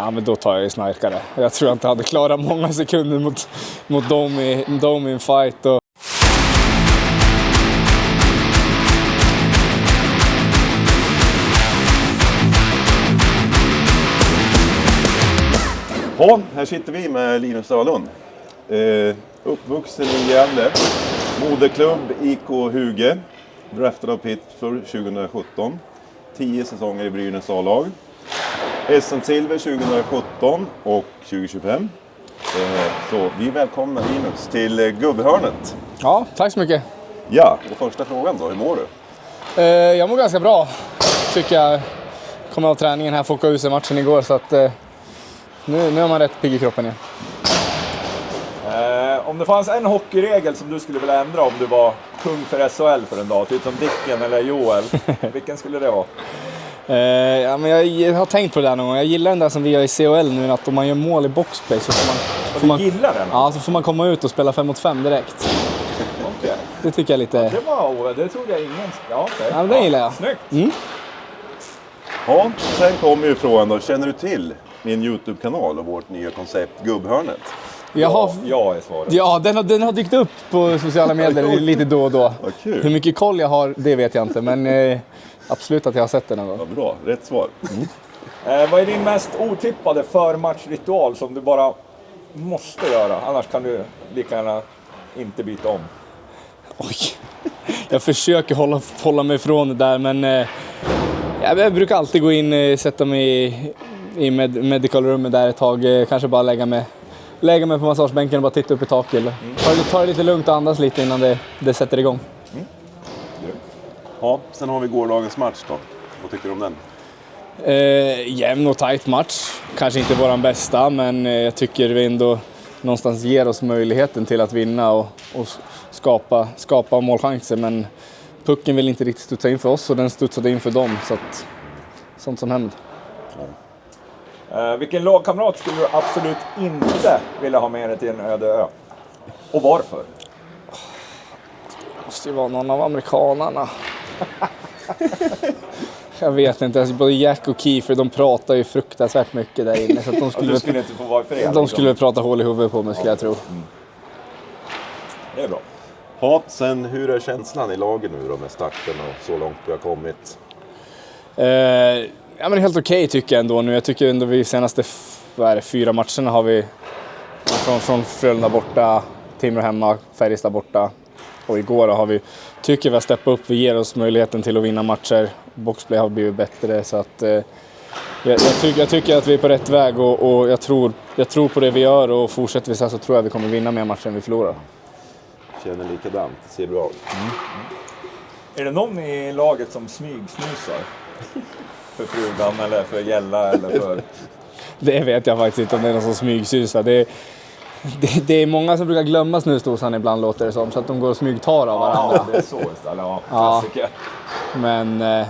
Ja, men då tar jag ju snarkare. Jag tror jag inte hade klarat många sekunder mot dem i en fight. Och... Ja, här sitter vi med Linus Öhlund. Uppvuxen i Gävle. Moderklubb IK Huge. Draftad av Pittsburgh 2017. 10 säsonger i Brynäs A-lag. SM-silver 2017 och 2025. Så vi välkomnar Linus till Gubbhörnet. Ja, tack så mycket. Ja, och första frågan då, hur mår du? Jag mår ganska bra. Tycker jag kom av träningen här, få ut matchen igår, så att nu är man rätt pigg i kroppen igen. Om det fanns en hockeyregel som du skulle vilja ändra om du var kung för SHL för en dag, typ som Dicken eller Joel, vilken skulle det vara? Ja, men jag har tänkt på det där någon gång. Jag gillar den där som vi gör i CHL nu, att om man gör mål i boxplay så får man gillar den? Ja, så får man komma ut och spela 5 mot 5 direkt. Okay. Det tycker jag lite... Ja, det trodde jag ingen... Ja, okay. Ja, men det gillar jag. Snyggt. Mm. Ja, sen kommer ju frågan då, känner du till min YouTube-kanal och vårt nya koncept Gubbhörnet? Ja, är svaret. Ja, den har dykt upp på sociala medier lite då och då. Vad kul. Hur mycket koll jag har, det vet jag inte, men absolut att jag har sett den någon gång. Ja, bra, rätt svar. Vad är din mest otippade förmatchritual som du bara måste göra? Annars kan du lika gärna inte byta om. Oj. Jag försöker hålla mig ifrån det där, men jag brukar alltid gå in, sätta mig i medical-rummet där ett tag, kanske bara lägga mig på massagebänken och bara titta upp i taket. Ta det lite lugnt och andas lite innan det sätter igång. Ja, sen har vi gårdagens match då. Vad tycker du om den? Jämn och tajt match. Kanske inte våran bästa, men jag tycker vi ändå någonstans ger oss möjligheten till att vinna och skapa målchanser. Men pucken vill inte riktigt studsa in för oss och den studsade in för dem. Så att, sånt som händer. Vilken lagkamrat skulle du absolut inte vilja ha med dig till en öde ö? Och varför? Det måste ju vara någon av amerikanarna. Jag vet inte, alltså både Jack och Kiefer, de pratar ju fruktansvärt mycket där inne. Så att du skulle inte få vara i fred. De skulle prata hål i huvudet på mig, skulle jag tro. Det är bra. Ja, sen hur är känslan i lagen nu då med starten och så långt vi har kommit? Ja, men helt okej tycker jag ändå nu. Jag tycker ändå vi senaste 4 matcherna har vi från Frölunda borta, Timrå hemma, Färjestad borta. Och igår har tycker vi har steppat upp, vi ger oss möjligheten till att vinna matcher. Boxplay har blivit bättre, så att jag tycker att vi är på rätt väg och jag tror på det vi gör, och fortsätter vi så tror jag vi kommer vinna mer matcher än vi förlorar. Känner likadant, det ser bra ut. Är det någon i laget som smygsnusar? För frugan eller för Gälla eller för... Det vet jag faktiskt inte om det är någon som smygsusar. Det är många som brukar glömma snusdosan ibland, låter det som, så att de går och smygtar av varandra. Ja, det är så istället. Ja, klassiker. Men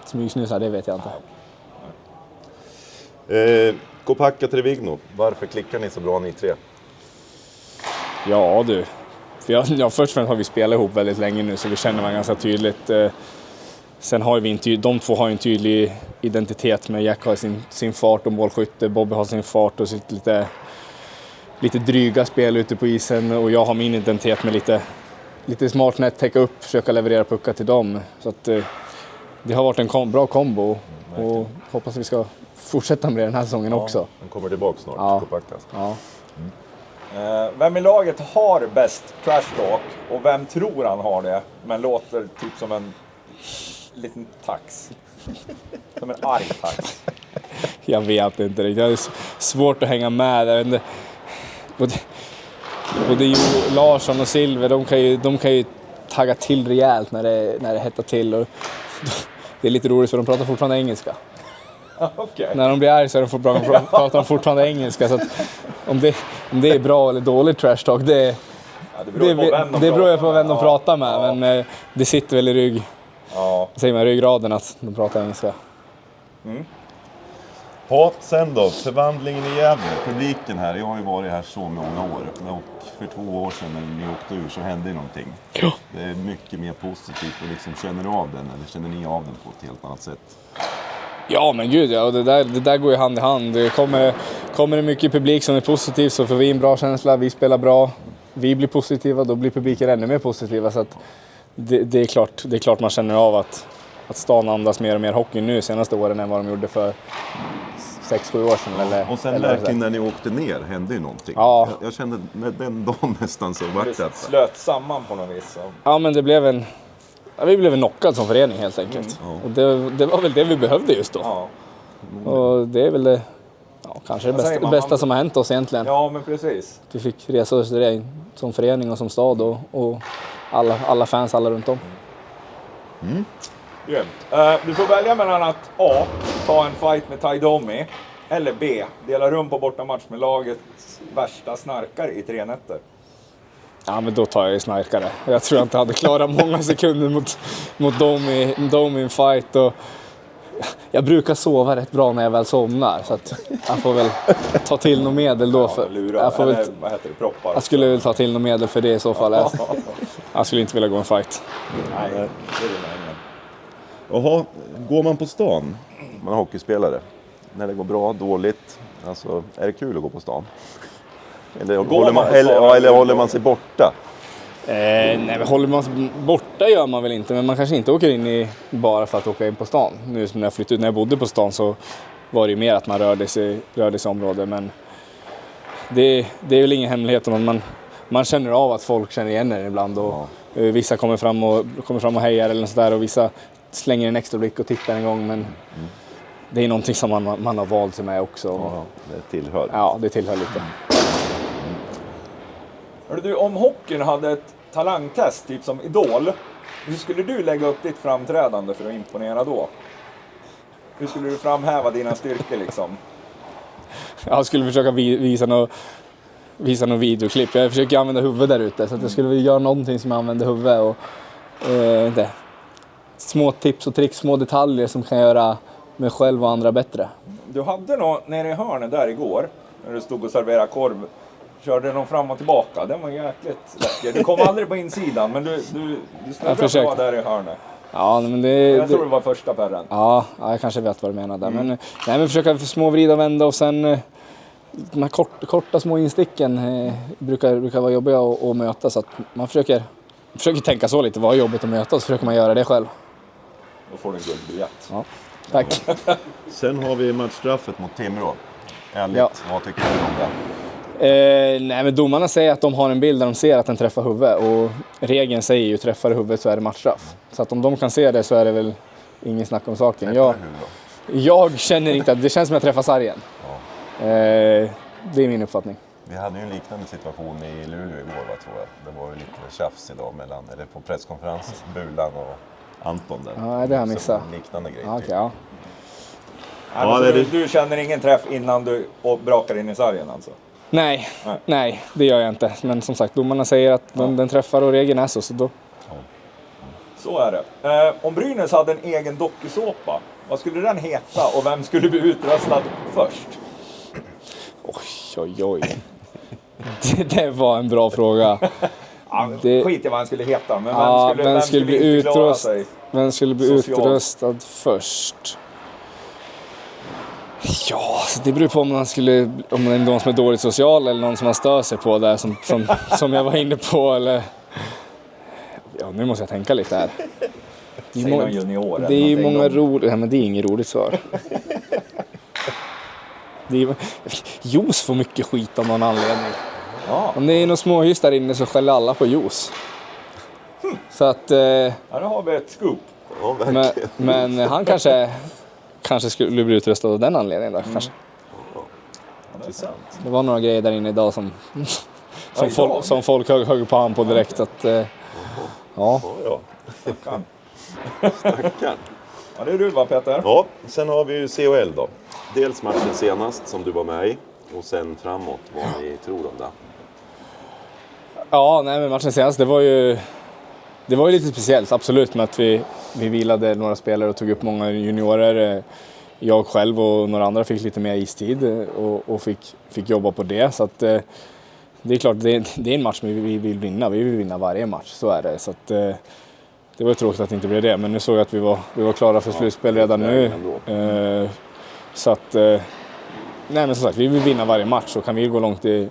smygsnusar, det vet jag inte. Kopacka Trevigno, varför klickar ni så bra ni tre? Ja du, för först och främst har vi spelat ihop väldigt länge nu, så vi känner man ganska tydligt. Sen har vi de två har en tydlig identitet, med Jack har sin fart och målskytte, Bobby har sin fart och sitt lite dryga spel ute på isen, och jag har min identitet med lite smart nät, täcka upp, försöka leverera puckar till dem. Så att det har varit en bra kombo, och hoppas vi ska fortsätta med det den här säsongen också. Han kommer tillbaka snart, Kopacka. Ja. Vem i laget har bäst trash talk och vem tror han har det, men låter typ som en liten tax? Som en arg tax. Jag vet inte riktigt. Det är svårt att hänga med. Jag vet inte. Både Larsson och Silver, de kan ju tagga till rejält när det hettar till. Och det är lite roligt för de pratar fortfarande engelska. Okay. När de blir arg så pratar de fortfarande engelska. Så att om det är bra eller dåligt trash talk, det beror på vem de pratar med. Men det sitter väl i ryggraden att de pratar engelska. Ja, sen då, förvandlingen i Gävle, publiken här. Jag har ju varit här så många år, och för 2 år sedan när ni åkte ur så hände någonting. Ja. Det är mycket mer positivt, och liksom känner du av den, eller känner ni av den på ett helt annat sätt? Ja, men gud ja, och det där går ju hand i hand. Det kommer det mycket publik som är positiv så får vi en bra känsla, vi spelar bra, vi blir positiva, då blir publiken ännu mer positiva. Så att det är klart man känner av att stan andas mer och mer hockey nu senaste åren än vad de gjorde för 6-7 år sedan. Eller, och sen eller verkligen när ni åkte ner hände ju någonting. Ja. Jag kände med den dagen nästan så vart Det slöt samman på något vis. Så. Ja, men vi blev en knockad som förening helt enkelt. Och det var väl det vi behövde just då. Ja. Och det är väl det, kanske det bästa som har hänt oss egentligen. Ja, men precis. Vi fick resa oss som förening och som stad och alla fans alla runt om. Grymt. Du får välja mellan att A. Ta en fight med Ty Domi eller B. Dela rum på bortamatch med lagets värsta snarkare i 3 nätter. Ja, men då tar jag ju snarkare. Jag tror jag inte hade klarat många sekunder mot dem i en fight. Och jag brukar sova rätt bra när jag väl somnar. Så att jag får väl ta till något medel då. Vad heter det? Proppar. Jag skulle väl ta till något medel för det i så fall. Jag skulle inte vilja gå en fight. Nej, det är det ingen. Jaha, går man på stan, man är hockeyspelare, när det går bra, dåligt, alltså är det kul att gå på stan? Eller håller man sig borta? Nej, men håller man sig borta gör man väl inte, men man kanske inte åker in bara för att åka in på stan. Nu när jag flyttade ut, när jag bodde på stan så var det ju mer att man rörde sig i området, men det är väl ingen hemlighet om man känner av att folk känner igen en ibland och vissa kommer fram och hejar eller sådär och vissa slänger en extra blick och tittar en gång, men det är någonting som man har valt sig med också. Ja, det tillhör. Ja, det tillhör lite. Hörru du, om hockeyn hade ett talangtest, typ som Idol, hur skulle du lägga upp ditt framträdande för att imponera då? Hur skulle du framhäva dina styrkor liksom? Jag skulle försöka visa något videoklipp. Jag försöker använda huvudet där ute, så att jag skulle göra någonting som använder huvudet och små tips och tricks, små detaljer som kan göra mig själv och andra bättre. Du hade någon nere i hörnet där igår, när du stod och serverade korv. Körde någon fram och tillbaka. Den var jäkligt läcker. Du kom aldrig på insidan, men du snurrade bra där i hörnet. Ja, men jag tror det var första pärren. Ja, jag kanske vet vad du menar där. Men försöka småvrida och vända och sen de här korta små insticken brukar vara jobbiga att möta. Så att man försöker tänka så lite. Vad är jobbigt att möta, så försöker man göra det själv. Då får du en guldbiljett. Ja, tack. Sen har vi matchstraffet mot Timrå. Vad tycker du om det? Nej, men domarna säger att de har en bild där de ser att den träffar huvudet, och regeln säger ju träffar huvudet så är det matchstraff. Så att om de kan se det så är det väl ingen snack om saken. Jag känner inte att det känns som att jag träffar sargen. Ja. Det är min uppfattning. Vi hade ju en liknande situation i Luleå igår, tror jag. Det var ju lite tjafs idag på presskonferensen, Bulan och Anton där. Ja, det har jag missat. Liknande grej. Okay, ja. Du känner ingen träff innan du brakar in i sargen alltså? Nej, det gör jag inte. Men som sagt, domarna säger att den träffar och regeln är så då. Ja. Så är det. Om Brynäs hade en egen dokusåpa, vad skulle den heta och vem skulle bli utröstad först? Oj. Det var en bra fråga. Skit i vad han skulle heta, men vem skulle bli utröstad först? Ja, så det beror på om det är någon som är dåligt social eller någon som man stör sig på där som jag var inne på, eller nu måste jag tänka lite här. Det är många roliga, men det är inget roligt svar. Juice får mycket skit av någon anledning. Ja. Om det är någon småhus där inne så skäller alla på juice. Så att då har vi ett scoop. Men han kanske skulle bli utröstad av den anledningen då, kanske. Det var några grejer där inne idag som folk högg på han på direkt. Att, ja. Stackarn. Ja, det är du va, Peter? Ja, sen har vi ju CHL då. Dels matchen senast som du var med i och sen framåt vad ni tror om det. Ja, men matchen senast det var ju lite speciellt, absolut, med att vi vilade några spelare och tog upp många juniorer. Jag själv och några andra fick lite mer istid och fick jobba på det. Så att, det är klart, det är en match vi vill vinna. Vi vill vinna varje match, så är det. Så att, det var tråkigt att det inte blev det, men nu såg jag att vi var klara för slutspel redan nu. Så att, nej men som sagt, vi vill vinna varje match och kan vi gå långt i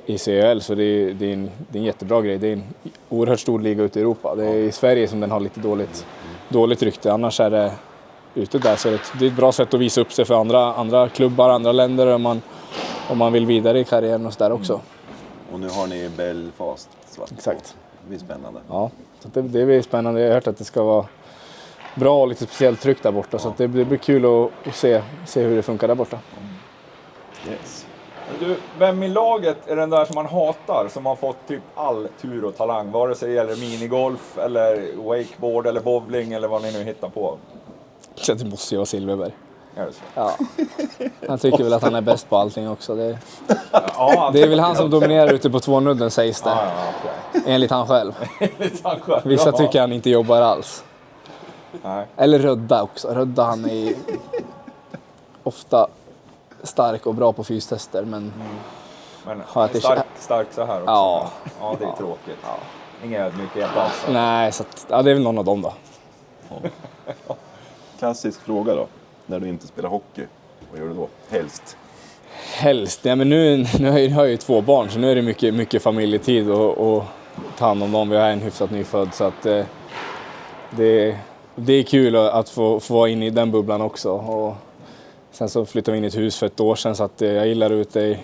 CHL så det är en jättebra grej. Det är en oerhört stor liga ute i Europa. Det är i Sverige som den har lite dåligt rykte, annars är det ute där så det är ett bra sätt att visa upp sig för andra klubbar, andra länder om man vill vidare i karriären och så där också. Och nu har ni Belfast svart. Exakt. Det blir spännande. Ja, så det blir spännande. Jag har hört att det ska vara bra och lite speciellt tryck där borta så att det blir kul att se hur det funkar där borta. Yes. Du, vem i laget är den där som man hatar, som har fått typ all tur och talang, vare sig det gäller minigolf eller wakeboard eller bowling eller vad ni nu hittar på? Så det måste ju vara Silverberg. Är det så? Ja. Han tycker väl att han är bäst på allting också. Det Ja, är väl han som dominerar ute på 2-nudden sägs det. Ja, okej. Enligt han själv. Tack. Vissa tycker han inte jobbar alls. Nej. Eller Rödda också. Rödda han är ofta stark och bra på fystester men Men Har att det- stark så här också. Ja. Ja, det är tråkigt. Ingen ödmjukhet alls. nej så att, ja, det är väl någon av dem då. Klassisk fråga då. När du inte spelar hockey, vad gör du då? Helst. Helst. Ja, men nu har jag ju 2 barn så nu är det mycket familjetid och ta hand om dem. Vi har en hyfsat nyfödd så att det är kul att få vara inne i den bubblan också. Och sen så flyttade vi in i ett hus för ett år sedan så att jag gillar ute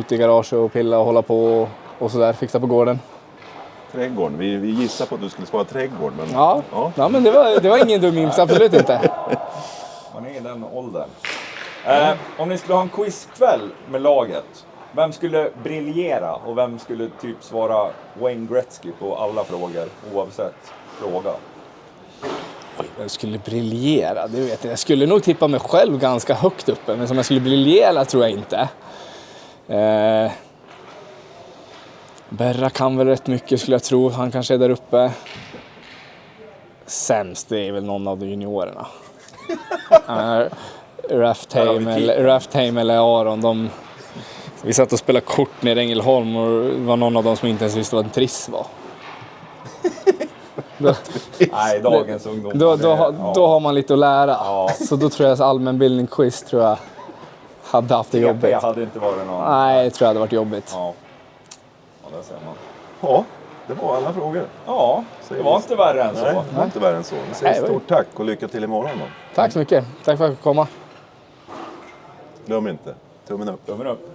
i garaget och pilla och hålla på och sådär, fixa på gården. Trädgården. Vi gissar på att du skulle svara trädgård. Men... Ja, men det var ingen dum gissning, absolut inte. Man är i den åldern. Om ni skulle ha en quizkväll med laget, vem skulle briljera och vem skulle typ svara Wayne Gretzky på alla frågor oavsett fråga? Jag skulle briljera, det vet jag. Jag skulle nog tippa mig själv ganska högt uppe, men som jag skulle briljera tror jag inte. Berra kan väl rätt mycket skulle jag tro, han kanske är där uppe. Sämst det är väl någon av de juniorerna. Raftheim eller Aron, vi satt och spelade kort nere i Ängelholm och det var någon av dem som inte ens visste vad en triss var. Nej, dagens ungdom. Då har man lite att lära. Ja. Så då tror jag att allmänbildning quiz tror jag hade haft det jobbigt. Det hade inte varit någon. Nej, jag tror det hade varit jobbigt. Ja, där ser man. Ja, det var alla frågor. Ja, det var inte värre än så. Nej, det var inte värre än så. Vi säger Nej, stort tack och lycka till imorgon då. Tack så mycket. Tack för att jag fick komma. Glöm inte, tummen upp. Tummen upp.